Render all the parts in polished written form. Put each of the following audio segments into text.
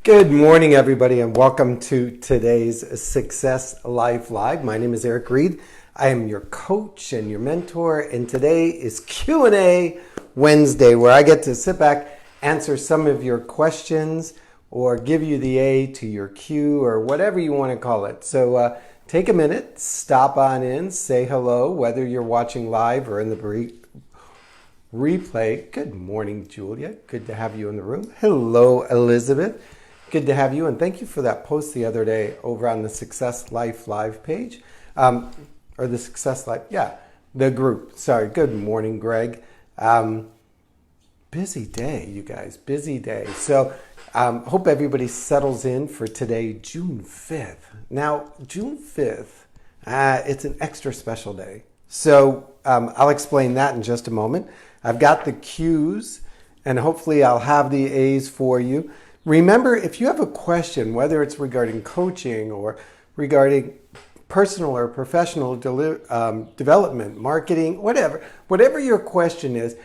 Good morning, everybody, and welcome to today's Success Life Live. My name is Reid. I am your coach and your mentor, and today is Q&A Wednesday, where I get to sit back, answer some of your questions, or give you the A to your Q, or whatever you want to call it. So take a minute, stop on in, say hello, whether you're watching live or in the replay. Good morning, Julia. Good to have you in the room. Hello, Elizabeth. Good to have you, and thank you for that post the other day over on the Success Life Live page, or the Success Life, the group. Sorry, good morning, Greg. Busy day, you guys, busy day. So hope everybody settles in for today, June 5th. Now, June 5th, it's an extra special day. So I'll explain that in just a moment. I've got the Q's, and hopefully I'll have the A's for you. Remember, if you have a question, whether it's regarding coaching or regarding personal or professional development, marketing, whatever your question is,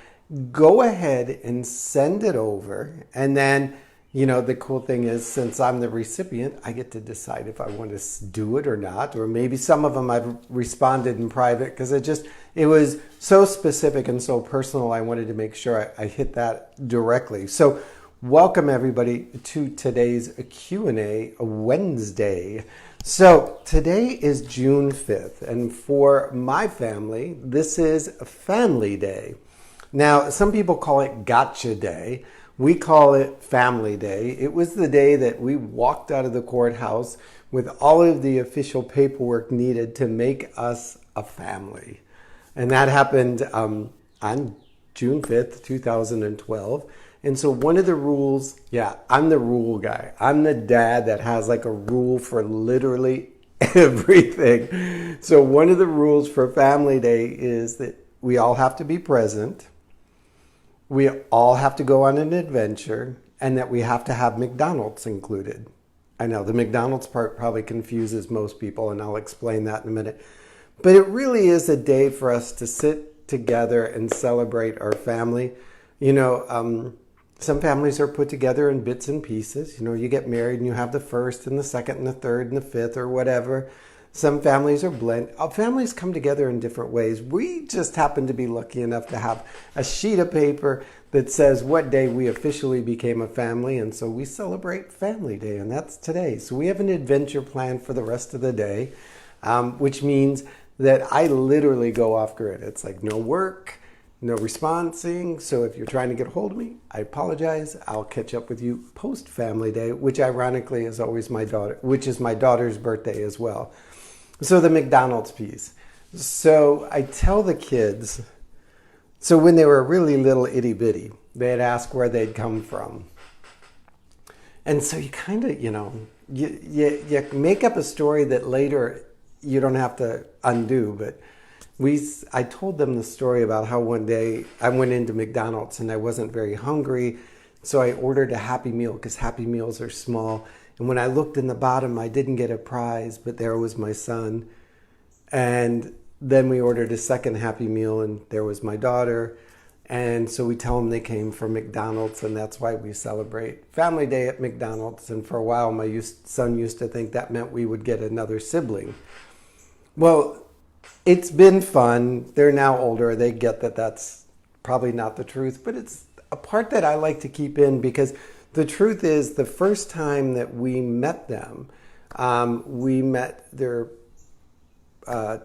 go ahead and send it over. And then, the cool thing is, since I'm the recipient, I get to decide if I want to do it or not. Or maybe some of them I've responded in private because it was so specific and so personal. I wanted to make sure I hit that directly. So welcome everybody to today's Q&A Wednesday. So today is June 5th, and for my family, this is Family Day. Now, some people call it Gotcha Day. We call it Family Day. It was the day that we walked out of the courthouse with all of the official paperwork needed to make us a family. And that happened on June 5th, 2012. And so one of the rules, I'm the rule guy. I'm the dad that has like a rule for literally everything. So one of the rules for Family Day is that we all have to be present. We all have to go on an adventure, and that we have to have McDonald's included. I know the McDonald's part probably confuses most people, and I'll explain that in a minute. But it really is a day for us to sit together and celebrate our family. Some families are put together in bits and pieces. You get married and you have the first and the second and the third and the fifth or whatever. Some families are blended. Families come together in different ways. We just happen to be lucky enough to have a sheet of paper that says what day we officially became a family. And so we celebrate Family Day, and that's today. So we have an adventure plan for the rest of the day, which means that I literally go off grid. It's like no work, no responding. So if you're trying to get a hold of me, I apologize. I'll catch up with you post Family Day, which ironically is always my daughter's birthday as well. So the McDonald's piece. So I tell the kids, so when they were really little itty bitty, they'd ask where they'd come from. And so you kind of, you make up a story that later you don't have to undo, but I told them the story about how one day I went into McDonald's and I wasn't very hungry. So I ordered a Happy Meal because Happy Meals are small. And when I looked in the bottom, I didn't get a prize, but there was my son. And then we ordered a second Happy Meal, and there was my daughter. And so we tell them they came from McDonald's, and that's why we celebrate Family Day at McDonald's. And for a while, my son used to think that meant we would get another sibling. Well, it's been fun. They're now older. They get that that's probably not the truth, but it's a part that I like to keep in because the truth is the first time that we met them, we met their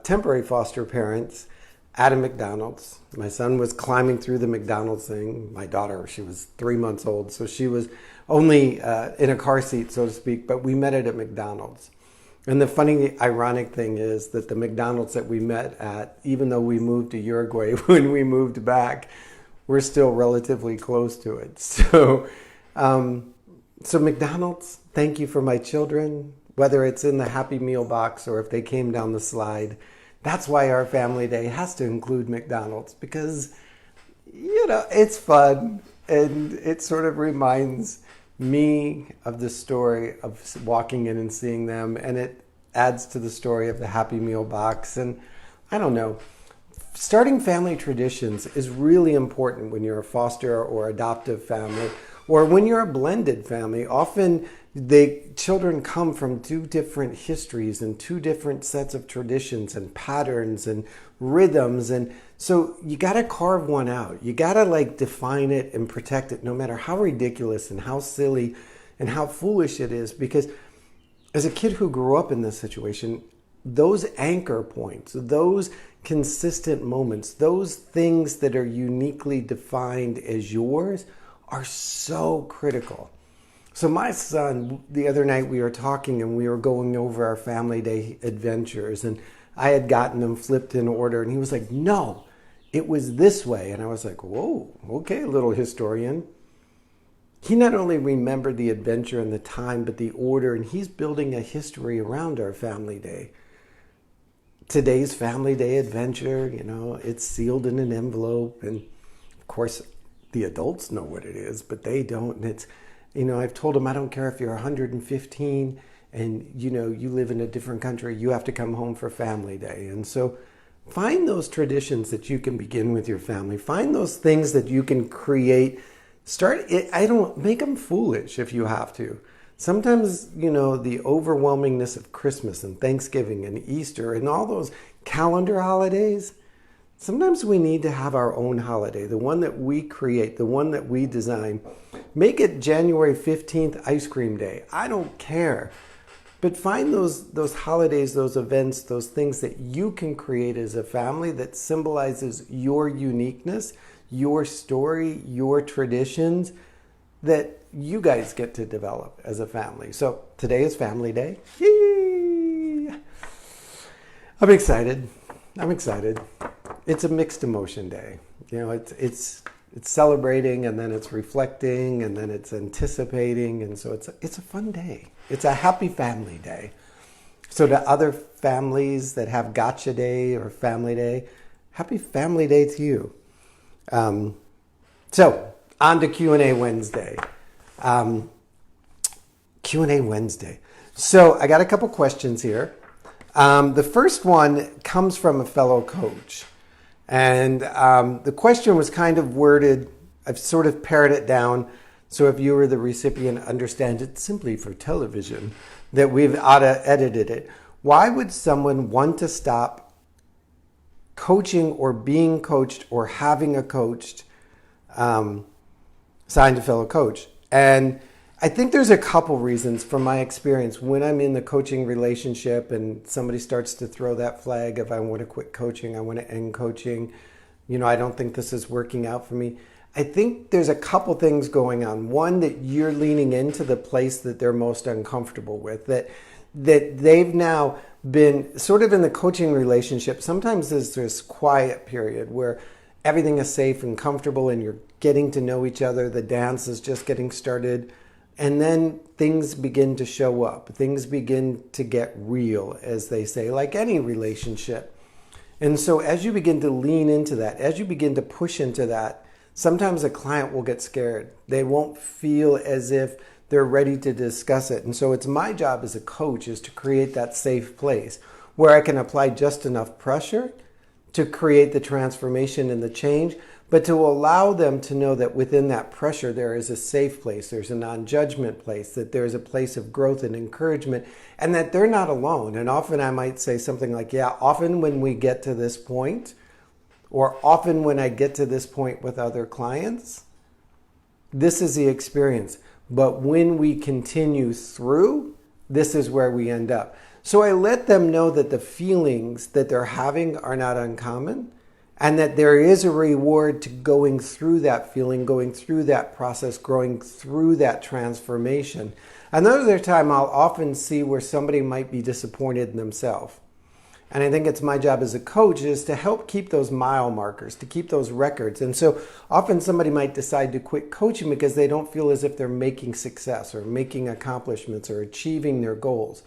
temporary foster parents at a McDonald's. My son was climbing through the McDonald's thing. My daughter, she was 3 months old, so she was only in a car seat, so to speak, but we met at McDonald's. And the funny, ironic thing is that the McDonald's that we met at, even though we moved to Uruguay when we moved back, we're still relatively close to it. So McDonald's, thank you for my children, whether it's in the Happy Meal box or if they came down the slide. That's why our Family Day has to include McDonald's because, it's fun and it sort of reminds me of the story of walking in and seeing them, and it adds to the story of the Happy Meal box. And I don't know, starting family traditions is really important when you're a foster or adoptive family, Or when you're a blended family, often the children come from two different histories and two different sets of traditions and patterns and rhythms. And so you got to carve one out. You got to like define it and protect it, no matter how ridiculous and how silly and how foolish it is. Because as a kid who grew up in this situation, those anchor points, those consistent moments, those things that are uniquely defined as yours are so critical. So my son, the other night we were talking and we were going over our family day adventures, and I had gotten them flipped in order, and he was like, no, it was this way. And I was like, whoa, okay, little historian. He not only remembered the adventure and the time, but the order, and he's building a history around our family day. Today's family day adventure, it's sealed in an envelope, and of course the adults know what it is, but they don't. And it's, I've told them, I don't care if you're 115 and you live in a different country, you have to come home for family day. And so find those traditions that you can begin with your family. Find those things that you can create. Start it. I don't make them foolish if you have to. Sometimes, the overwhelmingness of Christmas and Thanksgiving and Easter and all those calendar holidays, sometimes we need to have our own holiday, the one that we create, the one that we design. Make it January 15th ice cream day. I don't care. But find those holidays, those events, those things that you can create as a family that symbolizes your uniqueness, your story, your traditions that you guys get to develop as a family. So today is family day. Yay! I'm excited. It's a mixed emotion day. It's celebrating, and then it's reflecting, and then it's anticipating, and so it's a fun day. It's a happy family day. So to other families that have gotcha day or family day, happy family day to you. So on to Q&A Wednesday. Q&A Wednesday. So I got a couple questions here. The first one comes from a fellow coach. And the question was kind of worded, I've sort of pared it down, so if you were the recipient, understand it simply for television, that we've edited it. Why would someone want to stop coaching or being coached or having a coach signed a fellow coach? And I think there's a couple reasons from my experience. When I'm in the coaching relationship and somebody starts to throw that flag of I want to quit coaching, I want to end coaching, I don't think this is working out for me. I think there's a couple things going on. One, that you're leaning into the place that they're most uncomfortable with, that they've now been sort of in the coaching relationship. Sometimes there's this quiet period where everything is safe and comfortable and you're getting to know each other. The dance is just getting started. And then things begin to show up. Things begin to get real, as they say, like any relationship. And so as you begin to lean into that, as you begin to push into that, sometimes a client will get scared. They won't feel as if they're ready to discuss it. And so it's my job as a coach is to create that safe place where I can apply just enough pressure to create the transformation and the change, but to allow them to know that within that pressure there is a safe place, there's a non-judgment place, that there's a place of growth and encouragement, and that they're not alone. And often I might say something like, yeah, often when we get to this point, or often when I get to this point with other clients, this is the experience. But when we continue through, this is where we end up. So I let them know that the feelings that they're having are not uncommon, and that there is a reward to going through that feeling, going through that process, going through that transformation. Another time I'll often see where somebody might be disappointed in themselves. And I think it's my job as a coach is to help keep those mile markers, to keep those records. And so often somebody might decide to quit coaching because they don't feel as if they're making success or making accomplishments or achieving their goals.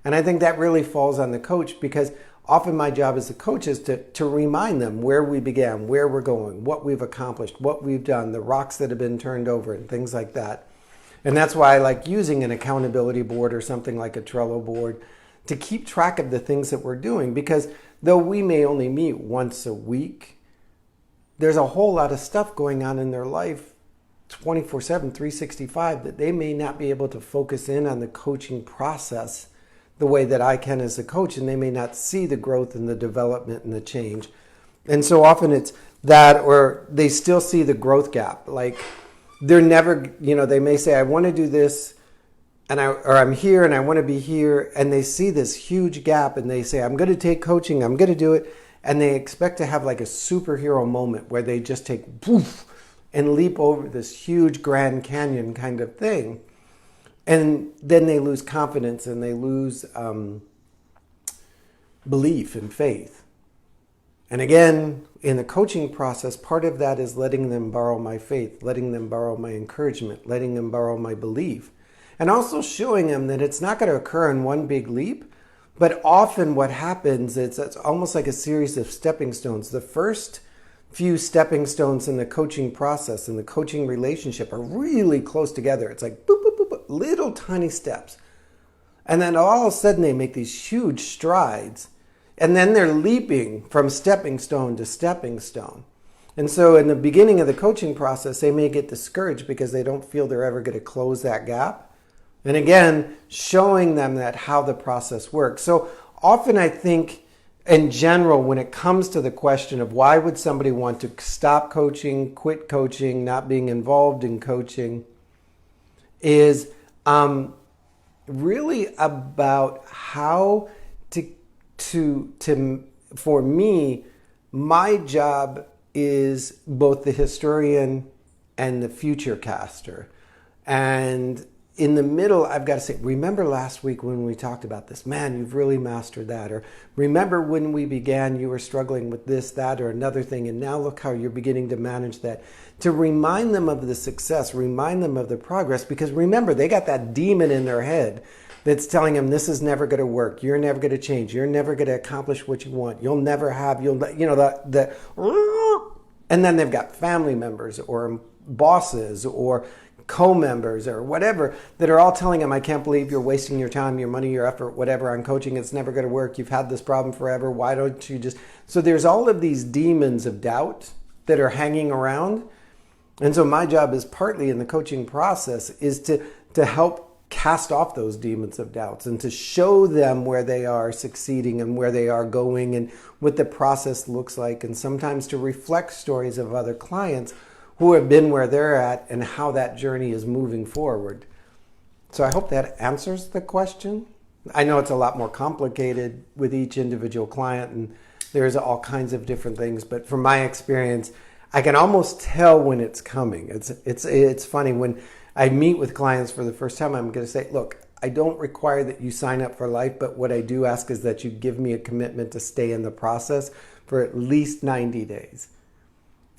And I think that really falls on the coach, because often my job as a coach is to remind them where we began, where we're going, what we've accomplished, what we've done, the rocks that have been turned over, and things like that. And that's why I like using an accountability board or something like a Trello board to keep track of the things that we're doing. Because though we may only meet once a week, there's a whole lot of stuff going on in their life 24/7, 365, that they may not be able to focus in on the coaching process the way that I can as a coach, and they may not see the growth and the development and the change. And so often it's that, or they still see the growth gap. Like they're never, they may say, I want to do this, or I'm here and I want to be here. And they see this huge gap and they say, I'm going to take coaching, I'm going to do it. And they expect to have like a superhero moment where they just take poof and leap over this huge Grand Canyon kind of thing. And then they lose confidence and they lose belief and faith. And again, in the coaching process, part of that is letting them borrow my faith, letting them borrow my encouragement, letting them borrow my belief. And also showing them that it's not going to occur in one big leap, but often what happens is it's almost like a series of stepping stones. The first few stepping stones in the coaching process, in the coaching relationship, are really close together. It's like boop, boop, boop, boop, little tiny steps. And then all of a sudden they make these huge strides. And then they're leaping from stepping stone to stepping stone. And so in the beginning of the coaching process, they may get discouraged because they don't feel they're ever going to close that gap. And again, showing them that how the process works. So often I think in general, when it comes to the question of why would somebody want to stop coaching, quit coaching, not being involved in coaching, is really about how for me, my job is both the historian and the future caster. And in the middle, I've got to say, remember last week when we talked about this? Man, you've really mastered that. Or remember when we began, you were struggling with this, that, or another thing, and now look how you're beginning to manage that. To remind them of the success, remind them of the progress, because remember, they got that demon in their head that's telling them this is never going to work. You're never going to change. You're never going to accomplish what you want. You'll never have, and then they've got family members or bosses or co-members or whatever that are all telling them, I can't believe you're wasting your time, your money, your effort, whatever on coaching. It's never going to work. You've had this problem forever. Why don't you just... So there's all of these demons of doubt that are hanging around. And so my job is partly in the coaching process is to help cast off those demons of doubts and to show them where they are succeeding and where they are going and what the process looks like, and sometimes to reflect stories of other clients who have been where they're at and how that journey is moving forward. So I hope that answers the question. I know it's a lot more complicated with each individual client and there's all kinds of different things, but from my experience, I can almost tell when it's coming. It's funny when I meet with clients for the first time, I'm going to say, look, I don't require that you sign up for life, but what I do ask is that you give me a commitment to stay in the process for at least 90 days.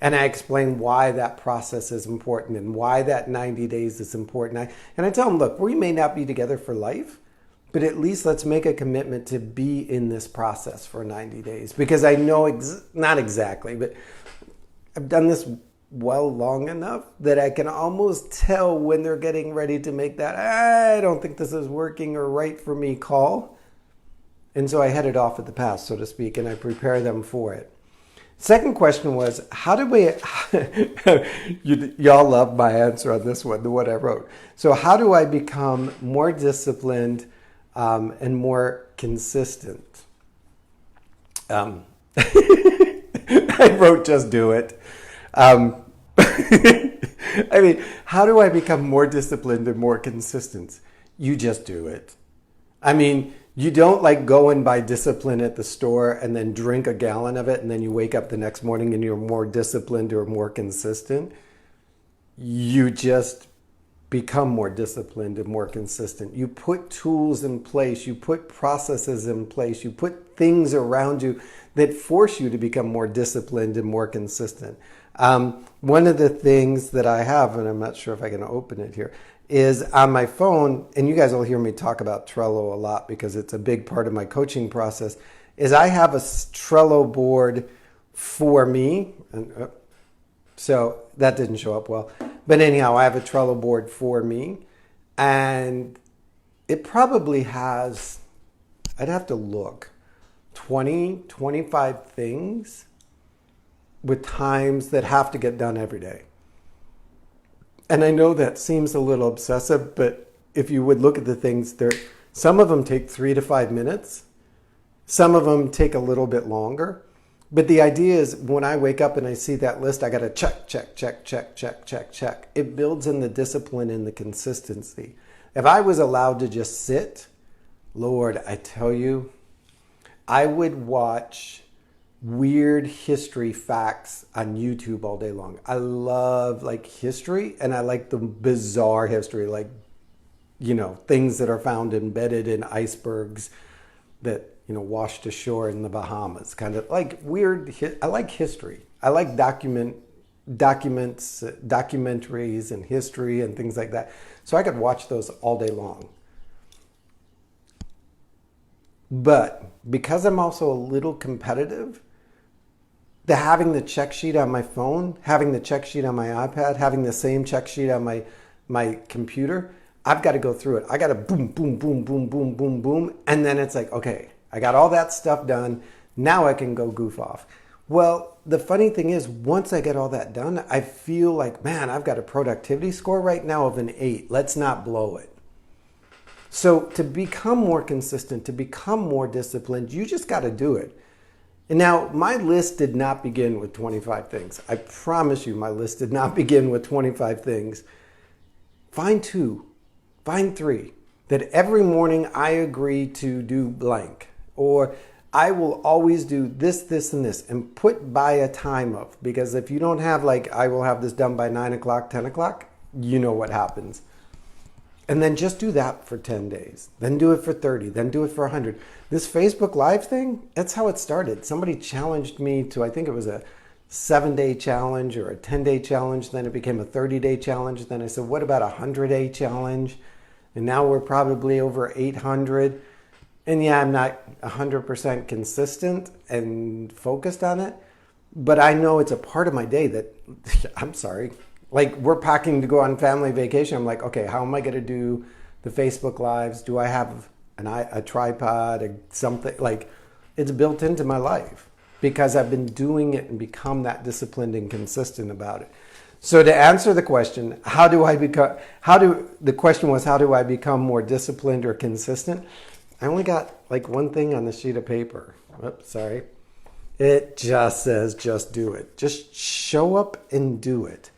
And I explain why that process is important and why that 90 days is important. And I tell them, look, we may not be together for life, but at least let's make a commitment to be in this process for 90 days. Because I know, not exactly, but I've done this well long enough that I can almost tell when they're getting ready to make that, I don't think this is working or right for me call. And so I head it off at the pass, so to speak, and I prepare them for it. Second question was, how do we, y'all love my answer on this one, the one I wrote. So how do I become more disciplined and more consistent? I wrote, just do it. I mean, how do I become more disciplined and more consistent? You just do it. I mean, you don't like go and buy discipline at the store and then drink a gallon of it and then you wake up the next morning and you're more disciplined or more consistent. You just become more disciplined and more consistent. You put tools in place, you put processes in place, you put things around you that force you to become more disciplined and more consistent. One of the things that I have, and I'm not sure if I can open it here, is on my phone, and you guys will hear me talk about Trello a lot because it's a big part of my coaching process, is I have a Trello board for me. And, so that didn't show up well. But anyhow, I have a Trello board for me. And it probably has, I'd have to look, 20, 25 things with times that have to get done every day. And I know that seems a little obsessive, but if you would look at the things there, some of them take 3 to 5 minutes. Some of them take a little bit longer. But the idea is when I wake up and I see that list, I got to check, check, check, check, check, check, check. It builds in the discipline and the consistency. If I was allowed to just sit, Lord, I tell you, I would watch weird history facts on YouTube all day long. I love like history, and I like the bizarre history, like, things that are found embedded in icebergs that, washed ashore in the Bahamas, kind of like weird. I like history. I like documentaries and history and things like that. So I could watch those all day long. But because I'm also a little competitive, having the check sheet on my phone, having the check sheet on my iPad, having the same check sheet on my computer, I've got to go through it. I got to boom, boom, boom, boom, boom, boom, boom. And then it's like, okay, I got all that stuff done. Now I can go goof off. Well, the funny thing is, once I get all that done, I feel like, man, I've got a productivity score right now of an 8. Let's not blow it. So to become more consistent, to become more disciplined, you just got to do it. And now my list did not begin with 25 things. I promise you my list did not begin with 25 things. Find 2, find 3, that every morning I agree to do blank, or I will always do this, this, and this, and put by a time of, because if you don't have like, I will have this done by 9 o'clock, 10 o'clock, you know what happens. And then just do that for 10 days. Then do it for 30. Then do it for 100. This Facebook Live thing, that's how it started. Somebody challenged me to, I think it was a 7-day challenge or a 10-day challenge. Then it became a 30-day challenge. Then I said, what about a 100-day challenge? And now we're probably over 800. And yeah, I'm not 100% consistent and focused on it. But I know it's a part of my day that, I'm sorry, like we're packing to go on family vacation. I'm like, okay, how am I going to do the Facebook Lives? Do I have a tripod or something? Like, it's built into my life because I've been doing it and become that disciplined and consistent about it. So to answer the question, how do I become more disciplined or consistent? I only got like one thing on the sheet of paper. Oops, sorry. It just says, just do it. Just show up and do it.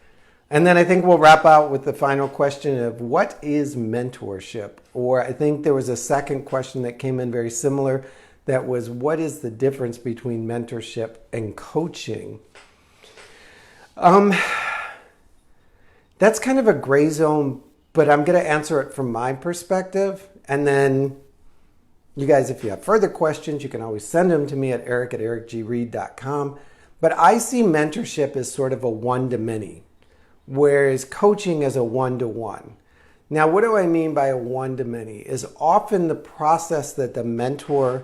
And then I think we'll wrap out with the final question of what is mentorship? Or I think there was a second question that came in very similar that was, what is the difference between mentorship and coaching? That's kind of a gray zone, but I'm going to answer it from my perspective. And then you guys, if you have further questions, you can always send them to me at eric@ericgreid.com. But I see mentorship as sort of a one-to-many, whereas coaching is a one-to-one. Now, what do I mean by a one-to-many? Is often the process that the mentor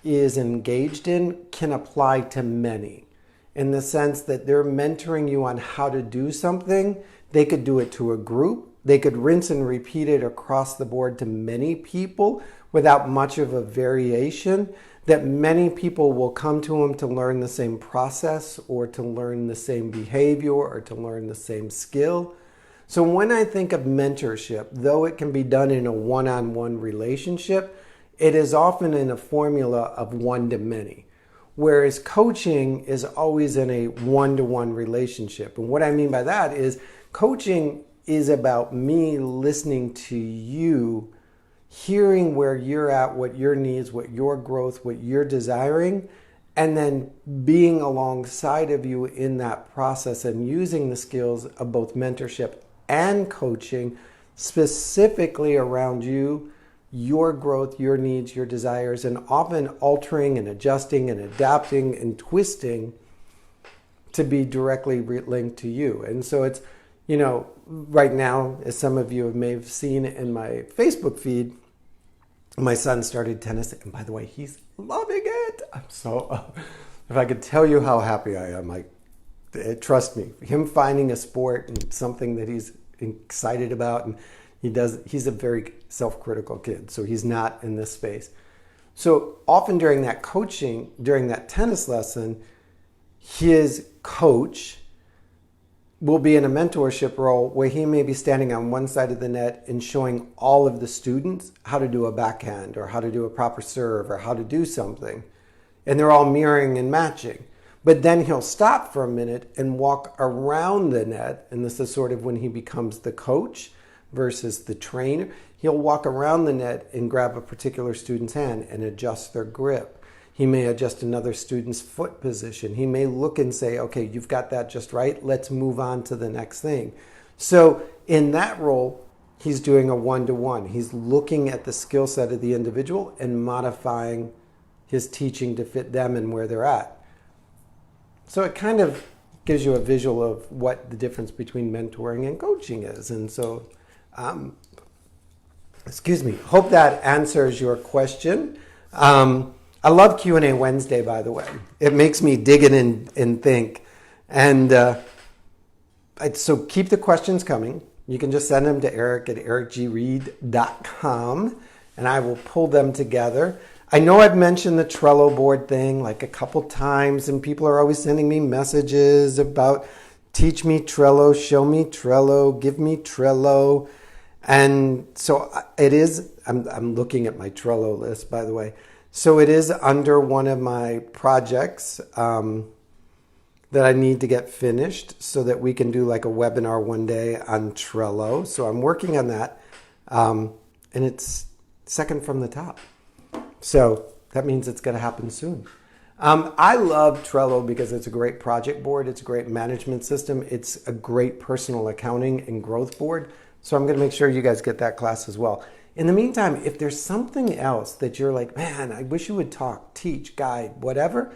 is engaged in can apply to many, in the sense that they're mentoring you on how to do something. They could do it to a group. They could rinse and repeat it across the board to many people without much of a variation, that many people will come to them to learn the same process or to learn the same behavior or to learn the same skill. So when I think of mentorship, though it can be done in a one-on-one relationship, it is often in a formula of one-to-many. Whereas coaching is always in a one-to-one relationship. And what I mean by that is coaching is about me listening to you, hearing where you're at, what your needs, what your growth, what you're desiring, and then being alongside of you in that process and using the skills of both mentorship and coaching specifically around you, your growth, your needs, your desires, and often altering and adjusting and adapting and twisting to be directly linked to you. And so it's, right now, as some of you may have seen in my Facebook feed, my son started tennis, and by the way, he's loving it. I'm so, if I could tell you how happy I am, trust me, him finding a sport and something that he's excited about, and he's a very self-critical kid, so he's not in this space. So often during that coaching, during that tennis lesson, his coach will be in a mentorship role where he may be standing on one side of the net and showing all of the students how to do a backhand or how to do a proper serve or how to do something. And they're all mirroring and matching. But then he'll stop for a minute and walk around the net. And this is sort of when he becomes the coach versus the trainer. He'll walk around the net and grab a particular student's hand and adjust their grip. He may adjust another student's foot position. He may look and say, okay, you've got that just right. Let's move on to the next thing. So in that role, he's doing a one-to-one. He's looking at the skill set of the individual and modifying his teaching to fit them and where they're at. So it kind of gives you a visual of what the difference between mentoring and coaching is. And so, hope that answers your question. I love Q&A Wednesday, by the way. It makes me dig in and think. And so keep the questions coming. You can just send them to Eric at ericgreid.com, and I will pull them together. I know I've mentioned the Trello board thing like a couple times, and people are always sending me messages about teach me Trello, show me Trello, give me Trello. And so it is, I'm looking at my Trello list, by the way. So it is under one of my projects that I need to get finished so that we can do like a webinar one day on Trello. So I'm working on that. And it's second from the top. So that means it's going to happen soon. I love Trello because it's a great project board. It's a great management system. It's a great personal accounting and growth board. So I'm going to make sure you guys get that class as well. In the meantime, if there's something else that you're like, man, I wish you would talk, teach, guide, whatever,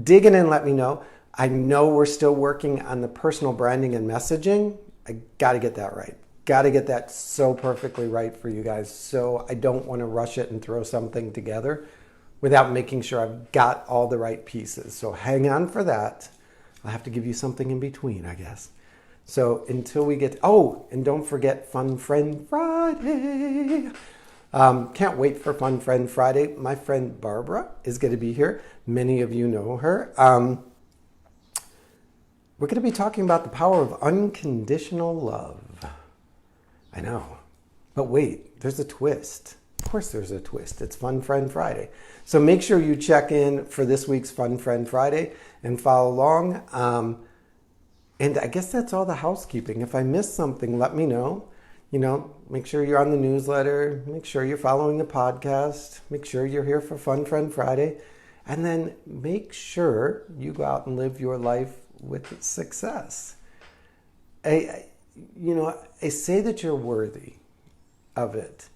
dig in and let me know. I know we're still working on the personal branding and messaging. I got to get that right. Got to get that so perfectly right for you guys. So I don't want to rush it and throw something together without making sure I've got all the right pieces. So hang on for that. I'll have to give you something in between, I guess. So until we get, and don't forget Fun Friend Friday. Can't wait for Fun Friend Friday. My friend Barbara is going to be here. Many of you know her. We're going to be talking about the power of unconditional love. I know. But wait, there's a twist. Of course there's a twist. It's Fun Friend Friday. So make sure you check in for this week's Fun Friend Friday and follow along. And I guess that's all the housekeeping. If I missed something, let me know. Make sure you're on the newsletter. Make sure you're following the podcast. Make sure you're here for Fun Friend Friday. And then make sure you go out and live your life with success. I say that you're worthy of it.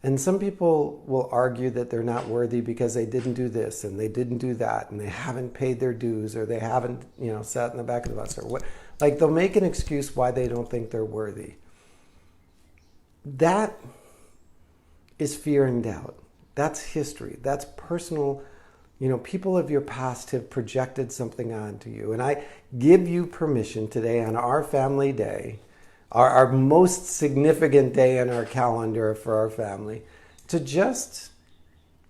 And some people will argue that they're not worthy because they didn't do this and they didn't do that and they haven't paid their dues or they haven't, sat in the back of the bus or what. Like they'll make an excuse why they don't think they're worthy. That is fear and doubt. That's history. That's personal. People of your past have projected something onto you. And I give you permission today on our family day, our most significant day in our calendar for our family, to just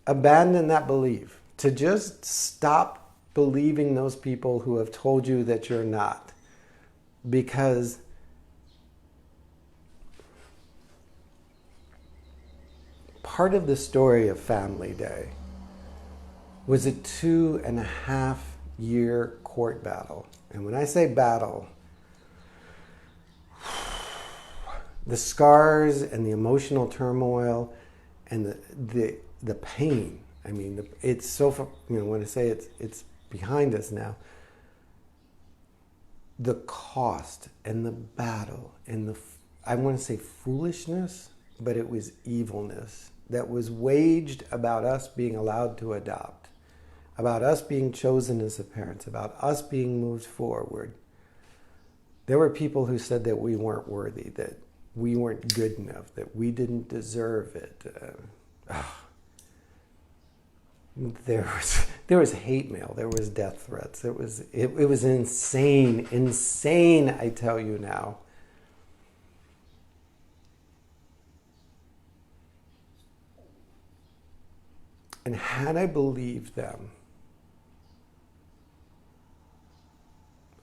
abandon that belief, to just stop believing those people who have told you that you're not. Because part of the story of Family Day was a 2.5-year court battle. And when I say battle, the scars and the emotional turmoil and the pain. I mean, it's so, when I say it's behind us now, the cost and the battle and I want to say foolishness, but it was evilness that was waged about us being allowed to adopt, about us being chosen as a parents, about us being moved forward. There were people who said that we weren't worthy, that we weren't good enough, that we didn't deserve it. There was hate mail. There was death threats. It was insane. I tell you now. And had I believed them,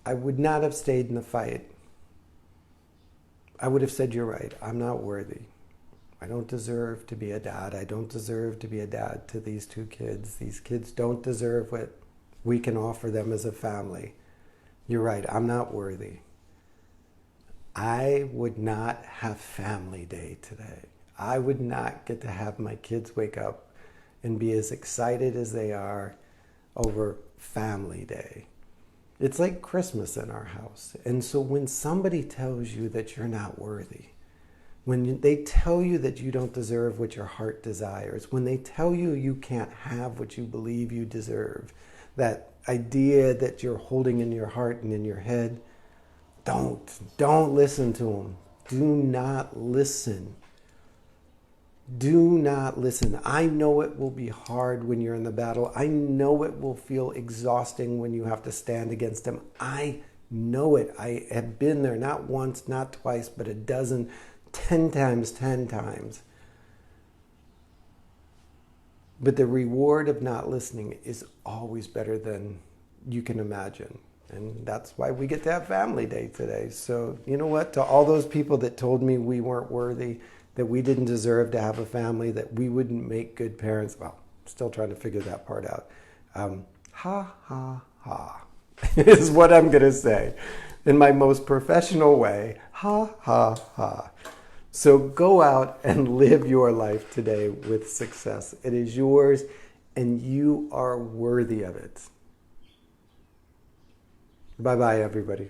I would not have stayed in the fight. I would have said, you're right, I'm not worthy. I don't deserve to be a dad. I don't deserve to be a dad to these two kids. These kids don't deserve what we can offer them as a family. You're right, I'm not worthy. I would not have family day today. I would not get to have my kids wake up and be as excited as they are over family day. It's like Christmas in our house. And so when somebody tells you that you're not worthy, when they tell you that you don't deserve what your heart desires, when they tell you you can't have what you believe you deserve, that idea that you're holding in your heart and in your head, don't listen to them. Do not listen. Do not listen. I know it will be hard when you're in the battle. I know it will feel exhausting when you have to stand against them. I know it. I have been there, not once, not twice, but a dozen, 10 times, 10 times. But the reward of not listening is always better than you can imagine. And that's why we get to have family day today. So, you know what? To all those people that told me we weren't worthy, that we didn't deserve to have a family, that we wouldn't make good parents, well, still trying to figure that part out. Ha, ha, ha, is what I'm going to say in my most professional way. Ha, ha, ha. So go out and live your life today with success. It is yours, and you are worthy of it. Bye-bye, everybody.